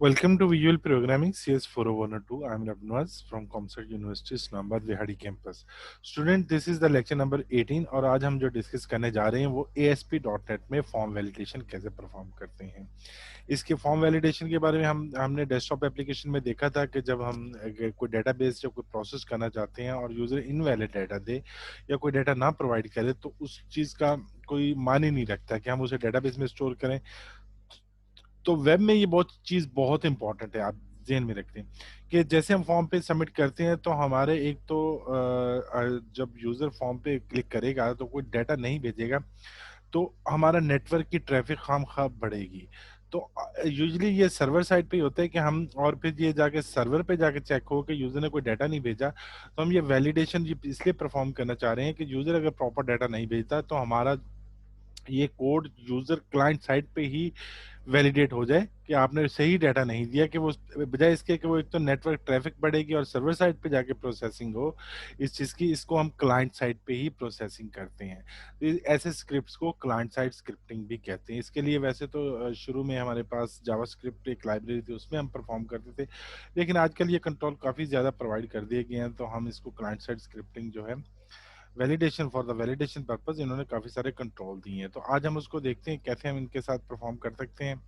Welcome to Visual Programming CS 40102. I am Rabnwaz from Comsat University Islamabad Vihadi campus. Student, this is the lecture number 18 और आज हम जो discuss करने जा रहे हैं वो ASP.NET में फॉर्म वैलिडेशन कैसे परफॉर्म करते हैं। इसके फॉर्म वैलिडेशन के बारे में हमने डेस्कटॉप एप्लीकेशन में देखा था कि जब हम कोई डेटाबेस या कोई प्रोसेस करना चाहते हैं और यूजर इनवैलिड डाटा दे या कोई डाटा ना प्रोवाइड करे तो उस चीज का कोई मान ही नहीं रखता कि हम उसे डेटाबेस में स्टोर करें। तो वेब में ये बहुत चीज बहुत इंपॉर्टेंट है, आप ध्यान में रखते हैं कि जैसे हम फॉर्म पे सबमिट करते हैं तो हमारे एक तो जब यूजर फॉर्म पे क्लिक करेगा तो कोई डाटा नहीं भेजेगा तो हमारा नेटवर्क की ट्रैफिक खामखा बढ़ेगी। तो यूजली ये सर्वर साइड पे ही होता है कि हम और फिर ये जाके सर्वर पे जाके चेक हो कि यूजर ने कोई डाटा नहीं भेजा तो हम ये वैलिडेशन इसलिए परफॉर्म करना चाह रहे हैं कि यूजर अगर प्रॉपर डाटा नहीं भेजता तो हमारा ये कोड यूजर क्लाइंट साइड पे ही वैलिडेट हो जाए कि आपने सही डाटा नहीं दिया, कि वो बजाय इसके कि वो एक तो नेटवर्क ट्रैफिक बढ़ेगी और सर्वर साइड पे जाके प्रोसेसिंग हो इस चीज़ की, इसको हम क्लाइंट साइड पे ही प्रोसेसिंग करते हैं। तो ऐसे स्क्रिप्ट्स को क्लाइंट साइड स्क्रिप्टिंग भी कहते हैं। इसके लिए वैसे तो शुरू में हमारे पास जावास्क्रिप्ट एक लाइब्रेरी थी, उसमें हम परफॉर्म करते थे, लेकिन आजकल ये कंट्रोल काफ़ी ज़्यादा प्रोवाइड कर दिए गए हैं, तो हम इसको क्लाइंट साइड स्क्रिप्टिंग जो है validation for the validation purpose इन्होंने काफ़ी सारे कंट्रोल दिए हैं। तो आज हम उसको देखते हैं कैसे हम इनके साथ परफॉर्म कर सकते हैं।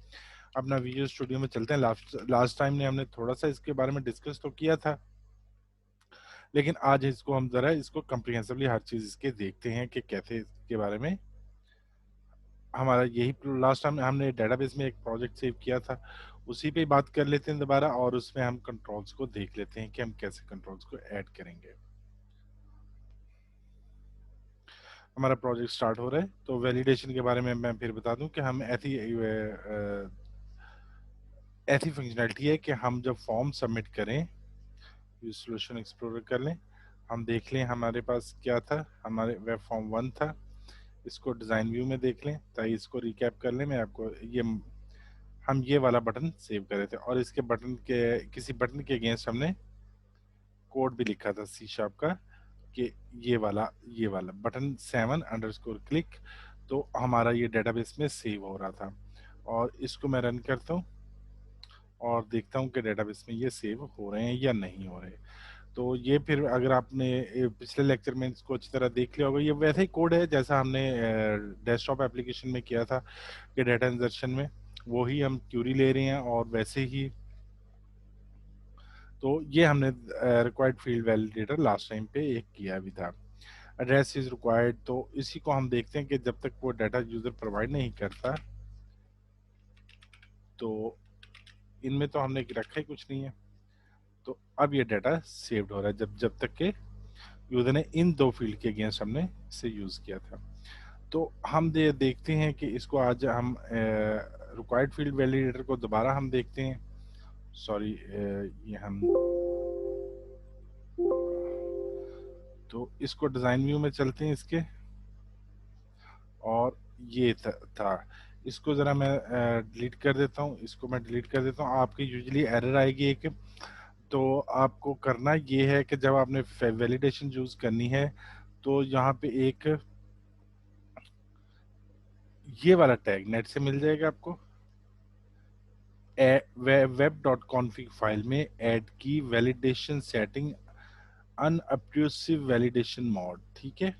अपना विजुअल स्टूडियो में चलते हैं। लास्ट टाइम ने हमने थोड़ा सा इसके बारे में डिस्कस तो किया था, लेकिन आज इसको हम जरा इसको कम्प्रिहेंसिवली हर चीज इसके देखते हैं कि कैसे इसके बारे में हमारा यही लास्ट टाइम हमने डेटाबेस में एक प्रोजेक्ट सेव किया था, उसी पे बात कर लेते हैं दोबारा और उसमें हम कंट्रोल्स को देख लेते हैं कि हम कैसे कंट्रोल्स को ऐड करेंगे। हमारा प्रोजेक्ट स्टार्ट हो रहा है। तो वैलिडेशन के बारे में मैं फिर बता दूं कि हम ऐसी फंक्शनैलिटी है कि हम जब फॉर्म सबमिट करें, सोल्यूशन एक्सप्लोरर कर लें, हम देख लें हमारे पास क्या था। हमारे वेब फॉर्म 1 था, इसको डिज़ाइन व्यू में देख लें। ताकि इसको रिकैप कर लें, मैं आपको ये हम ये वाला बटन सेव कर रहे थे और इसके बटन के किसी बटन के अगेंस्ट हमने कोड भी लिखा था सी शार्प का कि ये वाला बटन 7_क्लिक, तो हमारा ये डेटाबेस में सेव हो रहा था। और इसको मैं रन करता हूँ और देखता हूँ कि डेटाबेस में ये सेव हो रहे हैं या नहीं हो रहे। तो ये फिर अगर आपने पिछले लेक्चर में इसको अच्छी तरह देख लिया होगा, ये वैसा ही कोड है जैसा हमने डेस्कटॉप एप्लीकेशन में किया था कि डाटा इंजर्शन में वो ही हम क्यूरी ले रहे हैं और वैसे ही। तो ये हमने required field validator last time पे एक किया भी था। एड्रेस इज रिक्वायर्ड, तो इसी को हम देखते हैं कि जब तक वो डाटा यूजर प्रोवाइड नहीं करता तो इनमें तो हमने रखा ही कुछ नहीं है। तो अब ये डाटा सेव्ड हो रहा है जब जब तक के यूजर ने इन दो फील्ड के अगेंस्ट हमने इसे यूज किया था। तो हम देखते हैं कि इसको आज हम रिक्वायर्ड फील्ड वैलिडेटर को दोबारा हम देखते हैं। सॉरी, ये हम तो इसको डिजाइन व्यू में चलते हैं इसके, और ये था। इसको जरा मैं डिलीट कर देता हूँ, इसको मैं डिलीट कर देता हूँ। आपकी यूजली एरर आएगी एक, तो आपको करना ये है कि जब आपने वैलिडेशन यूज करनी है तो यहाँ पे एक ये वाला टैग नेट से मिल जाएगा आपको, वेब डॉट कॉन्फिग फाइल में ऐड की वैलिडेशन सेटिंग अनअब्ट्रूसिव वैलिडेशन मोड। ठीक है,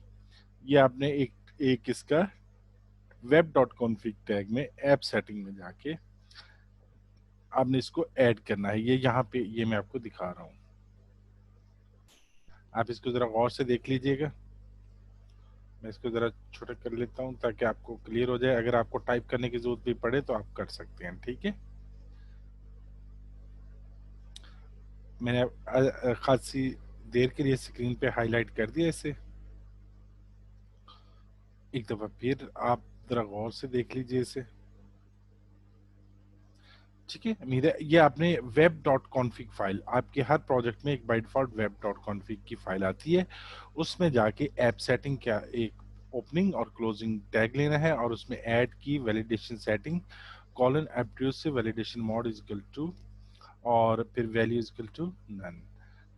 ये आपने एक इसका वेब डॉट कॉन्फिग टैग में ऐप सेटिंग में जाके आपने इसको ऐड करना है। ये यहाँ पे ये मैं आपको दिखा रहा हूँ, आप इसको जरा गौर से देख लीजिएगा। मैं इसको जरा छोटा कर लेता हूँ ताकि आपको क्लियर हो जाए। अगर आपको टाइप करने की जरूरत भी पड़े तो आप कर सकते हैं। ठीक है, मैंने खासी देर के लिए स्क्रीन पे हाईलाइट कर दिया इसे। एक दफा फिर आप जरा गौर से देख लीजिए इसे। ठीक है, मेरा ये आपने वेब डॉट कॉन्फिग फाइल, आपके हर प्रोजेक्ट में एक by default web dot config की फाइल आती है, उसमें जाके ऐप सेटिंग क्या एक ओपनिंग और क्लोजिंग टैग लेना है और उसमें ऐड की validation setting colon obtrusive validation mode is equal to और फिर value is equal to none.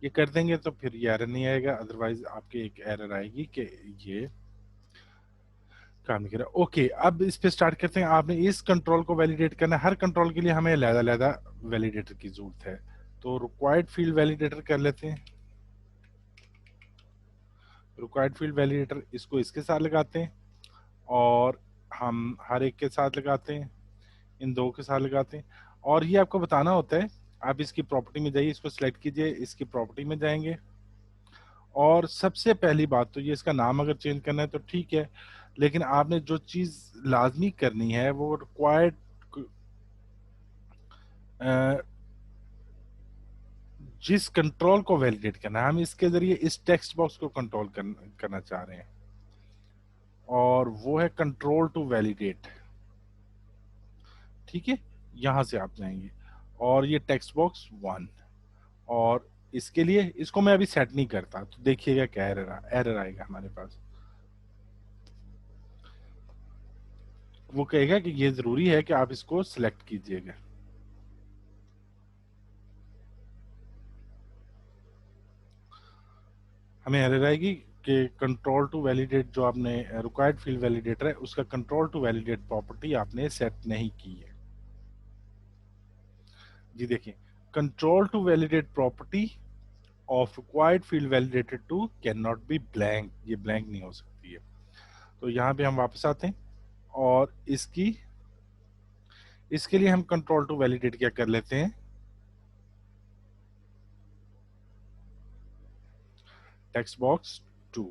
ये कर देंगे तो फिर ये एरर नहीं आएगा, अदरवाइज आपके एक एरर आएगी कि ये काम नहीं कर रहा। ओके, अब इस पे स्टार्ट करते हैं। आपने इस कंट्रोल को वैलिडेट करना है, हर कंट्रोल के लिए हमें अलग-अलग वैलिडेटर की जरूरत है। तो रिक्वायर्ड फील्ड वैलिडेटर कर लेते हैं। रिक्वायर्ड फील्ड वैलिडेटर इसको इसके साथ लगाते हैं और हम हर एक के साथ लगाते हैं, इन दो के साथ लगाते हैं। और ये आपको बताना होता है, आप इसकी प्रॉपर्टी में जाइए, इसको सिलेक्ट कीजिए, इसकी प्रॉपर्टी में जाएंगे और सबसे पहली बात तो ये, इसका नाम अगर चेंज करना है तो ठीक है, लेकिन आपने जो चीज लाजमी करनी है वो रिक्वायर्ड, जिस कंट्रोल को वैलिडेट करना है, हम इसके जरिए इस टेक्स्ट बॉक्स को कंट्रोल करना चाह रहे हैं और वो है कंट्रोल टू वैलिडेट। ठीक है, यहां से आप जाएंगे और ये टेक्स्ट बॉक्स 1, और इसके लिए इसको मैं अभी सेट नहीं करता, तो देखिएगा क्या एरर आएगा हमारे पास। वो कहेगा कि ये जरूरी है कि आप इसको सिलेक्ट कीजिएगा। हमें एरर आएगी कि कंट्रोल टू वैलिडेट, जो आपने रिक्वायर्ड फील्ड वैलिडेटर है उसका कंट्रोल टू वैलिडेट प्रॉपर्टी आपने सेट नहीं की है। जी देखिए, control to validate property of required field validated to can not be blank, ये ब्लैंक नहीं हो सकती है। तो यहाँ पे हम वापस आते हैं और इसके लिए हम कंट्रोल टू वैलिडेट क्या कर लेते हैं, टेक्स्ट बॉक्स 2।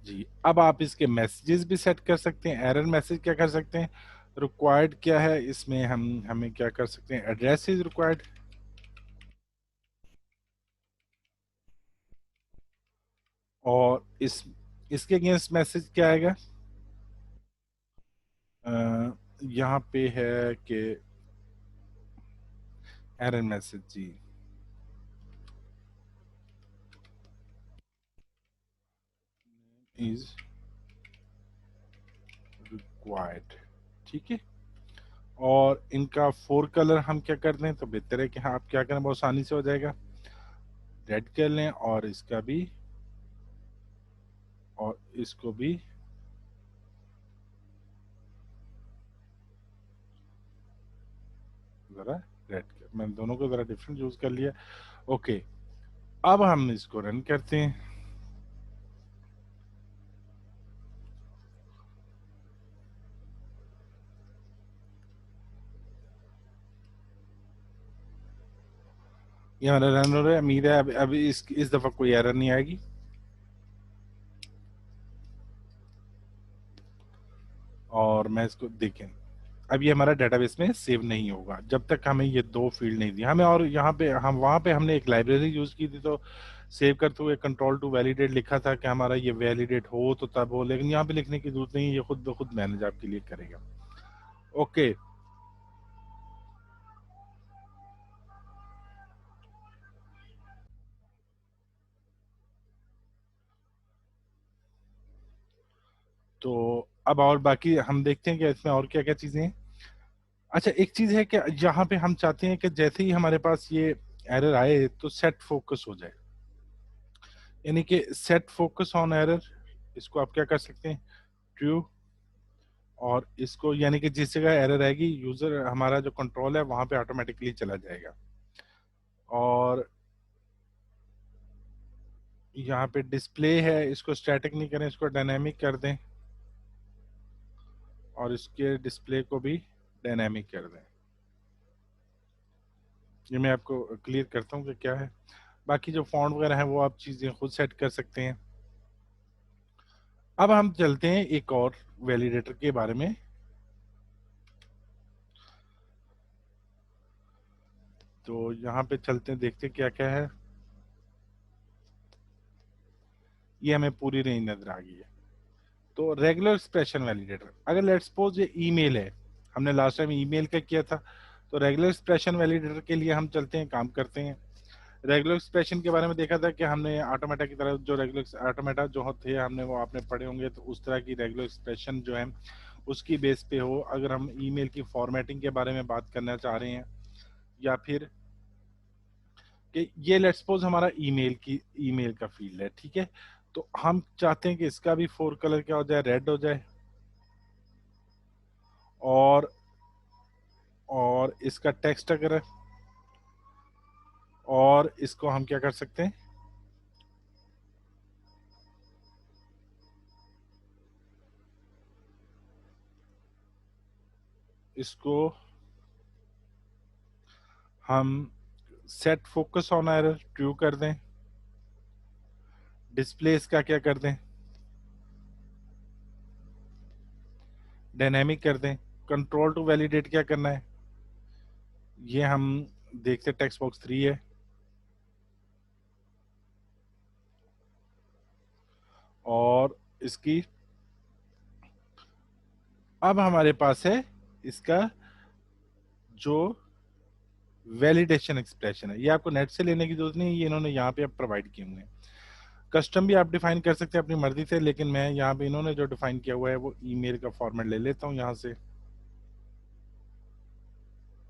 जी, अब आप इसके मैसेजेस भी सेट कर सकते हैं। एरर मैसेज क्या कर सकते हैं, रिक्वायर्ड क्या है इसमें, हमें क्या कर सकते हैं, एड्रेस इज रिक्वायर्ड, और इसके अगेंस्ट मैसेज क्या आएगा, यहाँ पे है कि एरर मैसेज जी इज रिक्वायर्ड। ठीक है, और इनका 4 कलर हम क्या कर दें तो बेहतर है कि हाँ, आप क्या करें, बहुत आसानी से हो जाएगा, रेड कर लें और इसका भी और इसको भी जरा रेड कर, मैंने दोनों को जरा डिफरेंट यूज कर लिया। ओके, अब हम इसको रन करते हैं। ये हमारा रन हो रहा है, उम्मीद है अब इस दफा कोई एरर नहीं आएगी। और मैं इसको देखें, अब ये हमारा डेटाबेस में सेव नहीं होगा जब तक हमें ये 2 फील्ड नहीं दी हमें। और यहाँ पे हम, वहाँ पे हमने एक लाइब्रेरी यूज की थी, तो सेव करते हुए कंट्रोल टू वैलिडेट लिखा था कि हमारा ये वैलिडेट हो तो तब हो, लेकिन यहाँ पे लिखने की जरूरत नहीं है, ये खुद ब खुद मैनेज आपके लिए करेगा। ओके, तो अब और बाकी हम देखते हैं कि इसमें और क्या क्या चीजें हैं। अच्छा, एक चीज है कि यहाँ पे हम चाहते हैं कि जैसे ही हमारे पास ये एरर आए तो सेट फोकस हो जाए, यानी कि सेट फोकस ऑन एरर, इसको आप क्या कर सकते हैं, ट्रू, और इसको यानी कि जिस जगह एरर आएगी यूजर हमारा जो कंट्रोल है वहां पे ऑटोमेटिकली चला जाएगा। और यहाँ पे डिस्प्ले है, इसको स्टैटिक नहीं करें, इसको डायनेमिक कर दें और इसके डिस्प्ले को भी डायनेमिक कर दें। ये मैं आपको क्लियर करता हूँ कि क्या है, बाकी जो फॉन्ट वगैरह है वो आप चीजें खुद सेट कर सकते हैं। अब हम चलते हैं एक और वैलिडेटर के बारे में। तो यहाँ पे चलते हैं, देखते हैं क्या क्या है। ये हमें पूरी रेंज नजर आ गई है। तो रेगुलर एक्सप्रेशन वैलिडेटर, अगर लेट्स सपोज ये ईमेल है, हमने लास्ट टाइम ईमेल का किया था, तो रेगुलर एक्सप्रेशन वैलिडेटर के लिए हम चलते हैं, काम करते हैं। रेगुलर एक्सप्रेशन के बारे में देखा था कि हमने ऑटोमेटा की तरह, जो रेगुलर ऑटोमेटा जो होते हैं हमने वो आपने पढ़े होंगे, तो उस तरह की रेगुलर एक्सप्रेशन जो है उसकी बेस पे हो। अगर हम ईमेल की फॉर्मेटिंग के बारे में बात करना चाह रहे हैं, या फिर कि ये लेट्स सपोज हमारा ईमेल का फील्ड है, ठीक है, तो हम चाहते हैं कि इसका भी 4 कलर क्या हो जाए, रेड हो जाए। और इसका टेक्स्ट अगर है, और इसको हम क्या कर सकते हैं, इसको हम set focus on error true कर दें, डिस्प्ले इसका क्या कर दें, डायनेमिक कर दें, कंट्रोल टू वैलिडेट क्या करना है, ये हम देखते टेक्स्ट बॉक्स 3 है, और इसकी अब हमारे पास है इसका जो वैलिडेशन एक्सप्रेशन है, ये आपको नेट से लेने की जरूरत नहीं है, ये इन्होंने यहाँ पे अब प्रोवाइड किए हुए हैं। कस्टम भी आप डिफाइन कर सकते हैं अपनी मर्जी से, लेकिन मैं यहाँ पे इन्होंने जो डिफाइन किया हुआ है वो ईमेल का फॉर्मेट ले लेता हूँ यहाँ से।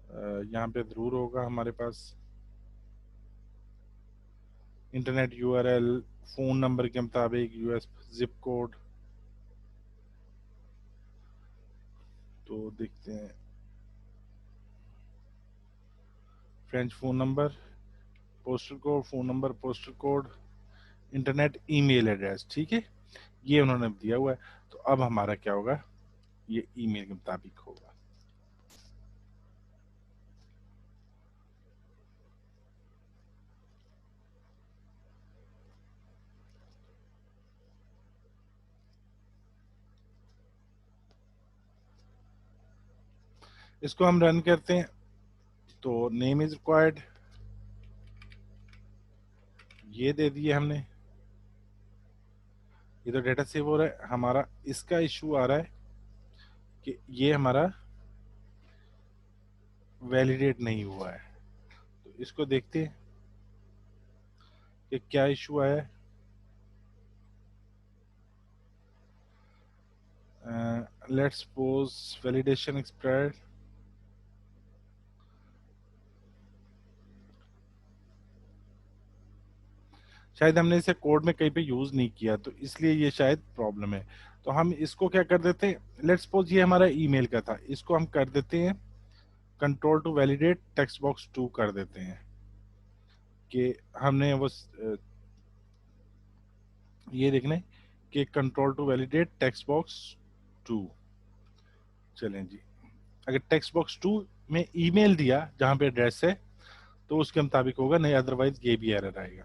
यहाँ पे जरूर होगा हमारे पास इंटरनेट यूआरएल, फोन नंबर के मुताबिक यूएस जिप कोड, तो देखते हैं French phone number, postal code, phone number, postal code, internet email address, ठीक है, ये उन्होंने दिया हुआ है। तो अब हमारा क्या होगा, ये ईमेल के मुताबिक होगा। इसको हम रन करते हैं, तो नेम इज रिक्वायर्ड ये दे दिए हमने, ये तो डेटा सेव हो रहा है हमारा। इसका इशू आ रहा है कि ये हमारा वैलिडेट नहीं हुआ है, तो इसको देखते हैं कि क्या इशू आया है। लेट्स सपोज वैलिडेशन एक्सपायर्ड, शायद हमने इसे कोड में कहीं पे यूज नहीं किया, तो इसलिए ये शायद प्रॉब्लम है। तो हम इसको क्या कर देते हैं, लेट्स सपोज ये हमारा ईमेल का था, इसको हम कर देते हैं control to validate text box 2 कर देते हैं कि हमने वो ये देखना है कि control to validate text box 2। चलें जी, अगर टेक्स्ट बॉक्स 2 में ईमेल दिया जहां पे एड्रेस है तो उसके मुताबिक होगा, नहीं अदरवाइज ये भी एरर आएगा।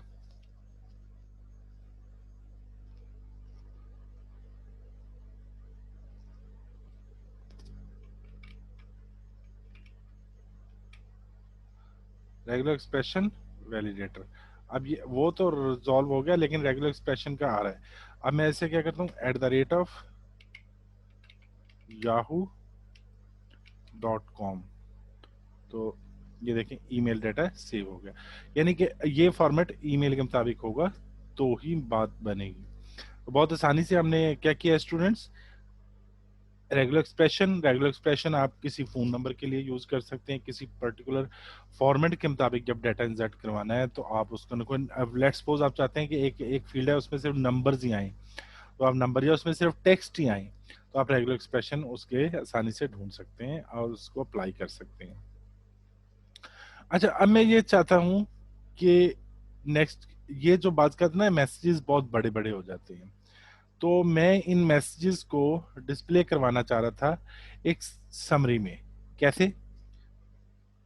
रेगुलर एक्सप्रेशन वैलिडेटर, अब ये वो तो रिजॉल्व हो गया, लेकिन रेगुलर एक्सप्रेशन का आ रहा है। अब मैं ऐसे क्या करता हूँ, @yahoo.com, तो ये देखें ईमेल डाटा सेव हो गया, यानी कि ये फॉर्मेट ईमेल के मुताबिक होगा तो ही बात बनेगी। तो बहुत आसानी से हमने क्या किया स्टूडेंट्स, रेगुलर एक्सप्रेशन आप किसी फोन नंबर के लिए यूज कर सकते हैं, किसी पर्टिकुलर फॉर्मेट के मुताबिक जब डाटा इंसर्ट करवाना है तो आप उसको, अब लेट्स सपोज आप चाहते हैं कि एक फील्ड है उसमें सिर्फ नंबर्स ही आए, तो आप नंबर या उसमें सिर्फ टेक्स्ट ही आए, तो आप रेगुलर एक्सप्रेशन उसके आसानी से ढूंढ सकते हैं और उसको अप्लाई कर सकते हैं। अच्छा, अब मैं ये चाहता हूँ कि नेक्स्ट, ये जो बात करते हैं ना, मैसेजेस बहुत बड़े बड़े हो जाते हैं, तो मैं इन मैसेजेस को डिस्प्ले करवाना चाह रहा था एक समरी में। कैसे,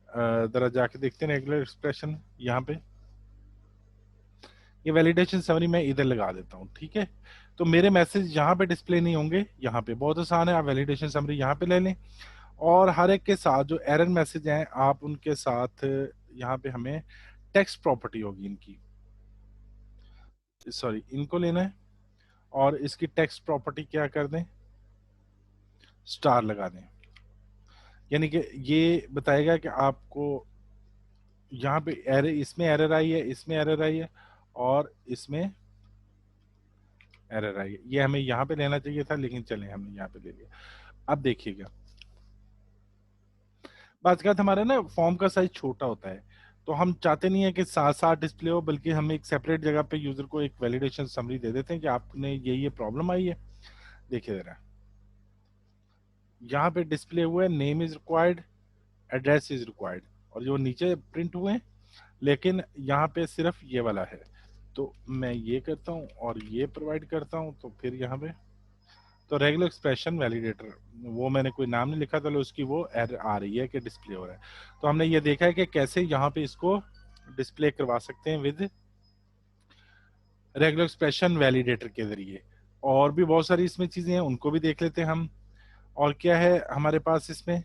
जरा जाके देखते हैं रेगुलर एक्सप्रेशन, यहाँ पे ये वैलिडेशन समरी मैं इधर लगा देता हूँ, ठीक है। तो मेरे मैसेज यहाँ पे डिस्प्ले नहीं होंगे, यहाँ पे बहुत आसान है, आप वैलिडेशन समरी यहाँ पे ले लें, और हर एक के साथ जो एरर मैसेज हैं आप उनके साथ यहाँ पे हमें टेक्स्ट प्रॉपर्टी होगी इनकी, सॉरी इनको लेना है, और इसकी टेक्स्ट प्रॉपर्टी क्या कर दें, स्टार लगा दें, यानी कि ये बताएगा कि आपको यहाँ पे एरर, इसमें एरर आई है, इसमें एरर आई है, और इसमें एरर आई है। ये हमें यहाँ पे लेना चाहिए था, लेकिन चलें हमने यहाँ पे ले लिया। अब देखिएगा, बात हमारा ना फॉर्म का साइज छोटा होता है, तो हम चाहते नहीं है कि साथ साथ डिस्प्ले हो, बल्कि हम एक सेपरेट जगह पे यूजर को एक वैलिडेशन समरी दे देते हैं कि आपने ये प्रॉब्लम आई है। देखिए जरा, यहाँ पे डिस्प्ले हुआ है name is required, address is required, और जो नीचे प्रिंट हुए हैं, लेकिन यहाँ पे सिर्फ ये वाला है। तो मैं ये करता हूँ और ये प्रोवाइड करता हूँ, तो फिर यहाँ पे तो रेगुलर एक्सप्रेशन वैलिडेटर, वो मैंने कोई नाम नहीं लिखा, तो उसकी वो एरर आ रही है कि डिस्प्ले हो रहा है। तो हमने ये देखा है कि कैसे यहाँ पे इसको डिस्प्ले करवा सकते हैं विद रेगुलर एक्सप्रेशन वैलिडेटर के जरिए। और भी बहुत सारी इसमें चीजें हैं, उनको भी देख लेते हैं हम। और क्या है हमारे पास इसमें,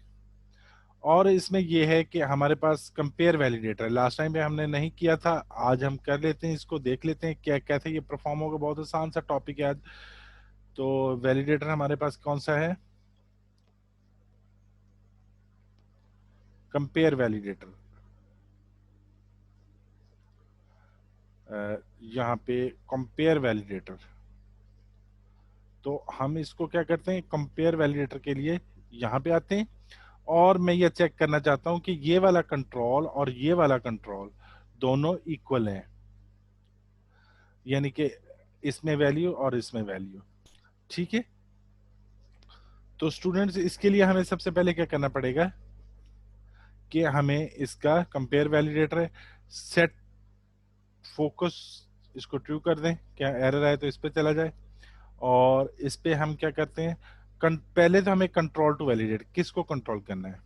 और इसमें ये है कि हमारे पास कंपेयर वैलिडेटर, लास्ट टाइम पे हमने नहीं किया था, आज हम कर लेते हैं, इसको देख लेते हैं क्या कैसे ये परफॉर्म होगा। बहुत आसान सा टॉपिक है आज। तो वैलिडेटर हमारे पास कौन सा है, कंपेयर वैलिडेटर। यहाँ पे कंपेयर वैलिडेटर, तो हम इसको क्या करते हैं, कंपेयर वैलिडेटर के लिए यहाँ पे आते हैं, और मैं ये चेक करना चाहता हूं कि ये वाला कंट्रोल और ये वाला कंट्रोल दोनों इक्वल हैं, यानी कि इसमें वैल्यू और इसमें वैल्यू। ठीक है, तो स्टूडेंट्स इसके लिए हमें सबसे पहले क्या करना पड़ेगा कि हमें इसका कंपेयर वैलिडेटर है, सेट फोकस, इसको ट्रू कर दें, क्या एरर आए तो इस पे चला जाए। और इस पे हम क्या करते हैं, पहले तो हमें कंट्रोल टू वैलिडेट, किसको कंट्रोल करना है,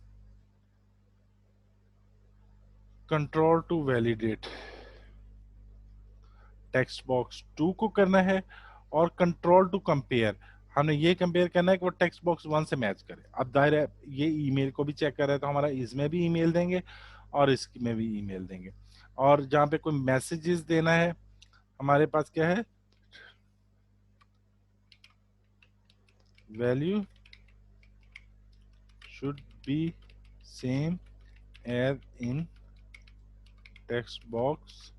control to validate text box 2 को करना है, और कंट्रोल टू कंपेयर, हमने ये कंपेयर करना है कि वो टेक्स्ट बॉक्स 1 से मैच करे। अब दायरा है, ये ईमेल को भी चेक कर रहा है, तो हमारा इसमें भी ईमेल देंगे और इसमें भी ईमेल देंगे। और जहां पे कोई मैसेजेस देना है, हमारे पास क्या है, value should be same as in text box.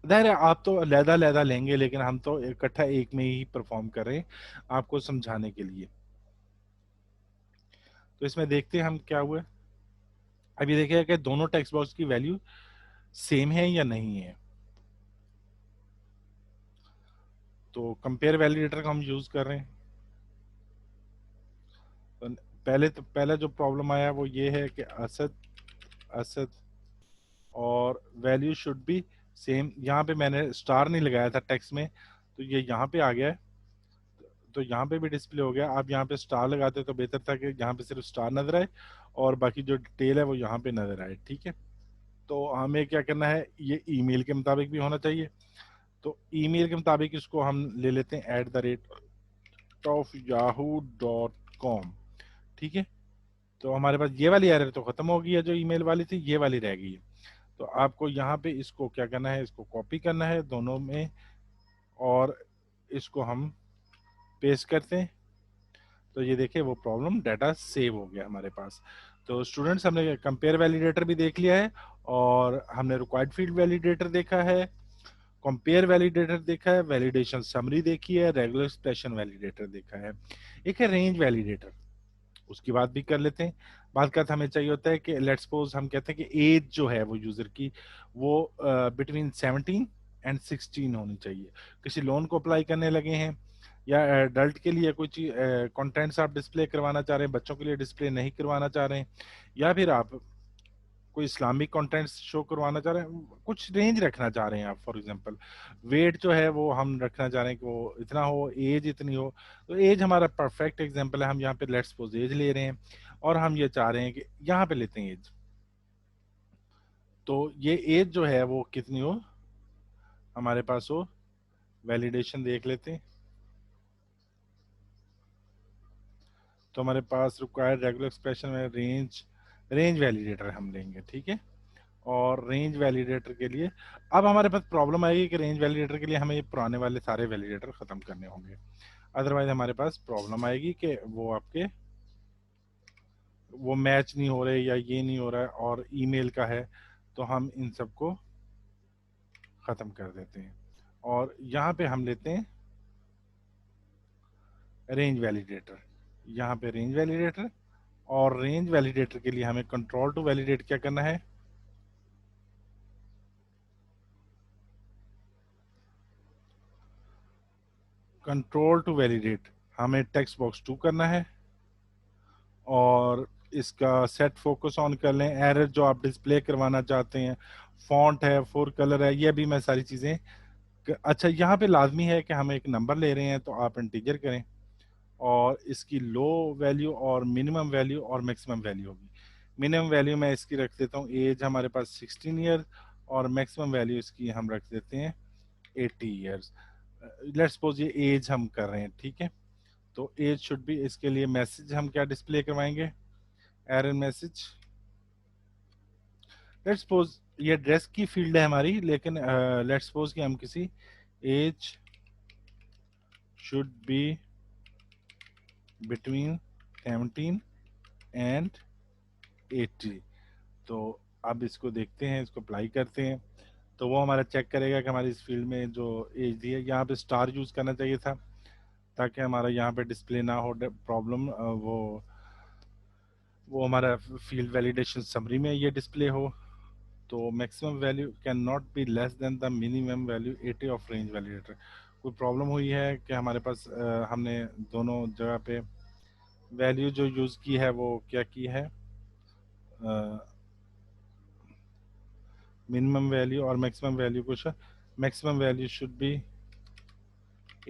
दायरा आप तो लहदा लहदा लेंगे, लेकिन हम तो इकट्ठा एक में ही परफॉर्म कर रहे हैं आपको समझाने के लिए। तो इसमें देखते हैं हम क्या हुआ। अब ये देखिएगा कि दोनों टेक्स्ट बॉक्स की वैल्यू सेम है या नहीं है। तो कंपेयर वैलिडेटर का हम यूज कर रहे हैं। तो पहला जो प्रॉब्लम आया वो ये है कि असद असद और वैल्यू शुड बी सेम। यहाँ पे मैंने स्टार नहीं लगाया था टेक्स्ट में, तो ये यहाँ पे आ गया है, तो यहाँ पे भी डिस्प्ले हो गया। आप यहाँ पे स्टार लगाते तो बेहतर था कि यहाँ पे सिर्फ स्टार नजर आए और बाकी जो डिटेल है वो यहाँ पे नजर आए। ठीक है, तो हमें क्या करना है, ये ईमेल के मुताबिक भी होना चाहिए। तो ईमेल के मुताबिक इसको हम ले लेते हैं @yahoo.com। ठीक है, तो हमारे पास ये वाली एरर तो खत्म हो गई है, जो ईमेल वाली थी ये वाली रह गई है। तो आपको यहाँ पे इसको क्या करना है, इसको कॉपी करना है दोनों में, और इसको हम पेस्ट करते हैं। तो ये देखिए वो प्रॉब्लम डाटा सेव हो गया हमारे पास। तो स्टूडेंट्स हमने कंपेयर वैलिडेटर भी देख लिया है, और हमने रिक्वायर्ड फील्ड वैलिडेटर देखा है, कंपेयर वैलिडेटर देखा है, वैलिडेशन समरी देखी है, रेगुलर एक्सप्रेशन वैलिडेटर देखा है। एक है रेंज वैलिडेटर, उसकी बात भी कर लेते हैं। बात का हमें चाहिए होता है कि लेट्स सपोज हम कहते हैं कि एज जो है वो यूजर की वो बिटवीन 17 एंड 16 होनी चाहिए। किसी लोन को अप्लाई करने लगे हैं, या एडल्ट के लिए कोई चीज कंटेंट्स आप डिस्प्ले करवाना चाह रहे हैं, बच्चों के लिए डिस्प्ले नहीं करवाना चाह रहे हैं, या फिर आप कोई इस्लामिक कंटेंट्स शो करवाना चाह रहे हैं, कुछ रेंज रखना चाह रहे हैं आप। फॉर एग्जांपल वेट जो है वो हम रखना चाह रहे हैं कि वो इतना हो, एज इतनी हो। तो एज हमारा परफेक्ट एग्जांपल है, हम यहाँ पे लेट्स सपोज एज ले रहे हैं, और हम ये चाह रहे हैं कि यहाँ पे लेते हैं एज। तो ये एज जो है वो कितनी हो हमारे पास हो, वैलिडेशन देख लेते हैं। तो हमारे पास रिक्वायर्ड रेगुलर एक्सप्रेशन में रेंज रेंज वैलिडेटर हम लेंगे। ठीक है, और रेंज वैलिडेटर के लिए अब हमारे पास प्रॉब्लम आएगी कि रेंज वैलिडेटर के लिए हमें ये पुराने वाले सारे वैलिडेटर खत्म करने होंगे, अदरवाइज हमारे पास प्रॉब्लम आएगी कि वो आपके वो मैच नहीं हो रहे या ये नहीं हो रहा है, और ईमेल का है, तो हम इन सबको खत्म कर देते हैं। और यहाँ पे हम लेते हैं रेंज वैलिडेटर, यहाँ पे रेंज वैलिडेटर, और रेंज वैलिडेटर के लिए हमें कंट्रोल टू वैलिडेट क्या करना है, कंट्रोल टू वैलिडेट हमें टेक्स्ट बॉक्स 2 करना है, और इसका सेट फोकस ऑन कर लें, एरर जो आप डिस्प्ले करवाना चाहते हैं, फॉन्ट है, फोर कलर है, ये भी मैं सारी चीज़ें अच्छा यहाँ पे लाजमी है कि हम एक नंबर ले रहे हैं तो आप इंटीजर करें, और इसकी लो वैल्यू और मिनिमम वैल्यू और मैक्सिमम वैल्यू होगी। मिनिमम वैल्यू मैं इसकी रख देता हूँ, एज हमारे पास 16 ईयर, और मैक्सिमम वैल्यू इसकी हम रख देते हैं 80 ईयर्स। लेट्स सपोज ये एज हम कर रहे हैं, ठीक है। तो एज शुड बी, इसके लिए मैसेज हम क्या डिस्प्ले करवाएंगे, एरर मैसेज। लेट्स सपोज ये ड्रेस की फील्ड है हमारी, लेकिन लेट्स सपोज कि हम किसी age should be between 17 and 80। तो अब इसको देखते हैं, इसको अप्लाई करते हैं, तो वो हमारा चेक करेगा कि हमारी इस फील्ड में जो एज दी है, यहाँ पे स्टार यूज करना चाहिए था ताकि हमारा यहाँ पे डिस्प्ले ना हो प्रॉब्लम, वो हमारा फील्ड वैलिडेशन समरी में ये डिस्प्ले हो। तो maximum value can not be less than the minimum value 80 of range validator. कोई प्रॉब्लम हुई है कि हमारे पास हमने दोनों जगह पे वैल्यू जो यूज़ की है वो क्या की है, मिनिमम वैल्यू और मैक्सिमम वैल्यू कुछ, maximum value should B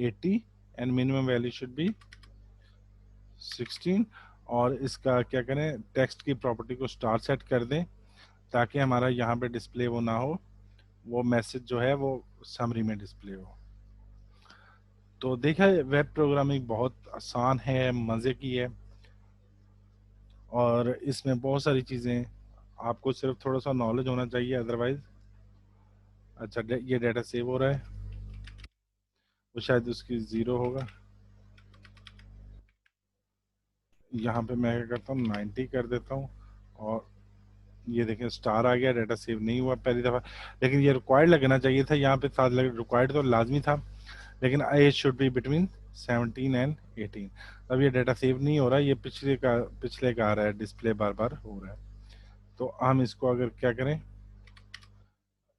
80 and minimum value should B 16। और इसका क्या करें, टेक्स्ट की प्रॉपर्टी को स्टार सेट कर दें ताकि हमारा यहाँ पे डिस्प्ले वो ना हो, वो मैसेज जो है वो समरी में डिस्प्ले हो। तो देखा, वेब प्रोग्रामिंग बहुत आसान है, मज़े की है, और इसमें बहुत सारी चीज़ें, आपको सिर्फ थोड़ा सा नॉलेज होना चाहिए, अदरवाइज। अच्छा, ये डाटा सेव हो रहा है, वो शायद उसकी ज़ीरो होगा। यहाँ पे मैं क्या करता हूँ, 90 कर देता हूँ, और ये देखें स्टार आ गया, डाटा सेव नहीं हुआ पहली दफ़ा, लेकिन ये रिक्वायर्ड लगना चाहिए था, यहाँ पे साथ रिक्वायर्ड तो लाजमी था, लेकिन age should be between 17 and 18। अब ये डाटा सेव नहीं हो रहा, ये पिछले का आ रहा है, डिस्प्ले बार बार हो रहा है। तो हम इसको अगर क्या करें,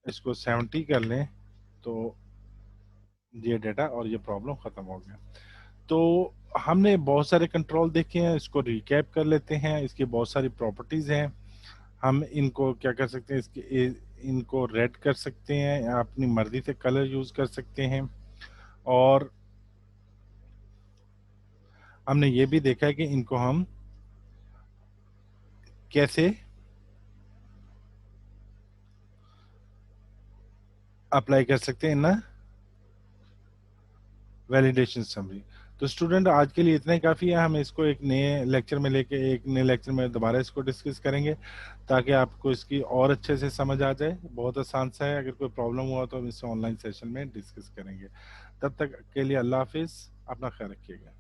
इसको 70 कर लें, तो ये डाटा और ये प्रॉब्लम ख़त्म हो गया। तो हमने बहुत सारे कंट्रोल देखे हैं, इसको रिकैप कर लेते हैं। इसकी बहुत सारी प्रॉपर्टीज़ हैं, हम इनको क्या कर सकते हैं, इनको रेड कर सकते हैं, या अपनी मर्जी से कलर यूज़ कर सकते हैं। और हमने ये भी देखा है कि इनको हम कैसे अप्लाई कर सकते हैं ना वैलिडेशन समरी। तो स्टूडेंट आज के लिए इतना ही काफ़ी है, हम इसको एक नए लेक्चर में लेके, एक नए लेक्चर में दोबारा इसको डिस्कस करेंगे ताकि आपको इसकी और अच्छे से समझ आ जाए। बहुत आसान सा है, अगर कोई प्रॉब्लम हुआ तो हम इससे ऑनलाइन सेशन में डिस्कस करेंगे। तब तक के लिए अल्लाह हाफिज़, अपना ख्याल रखिएगा।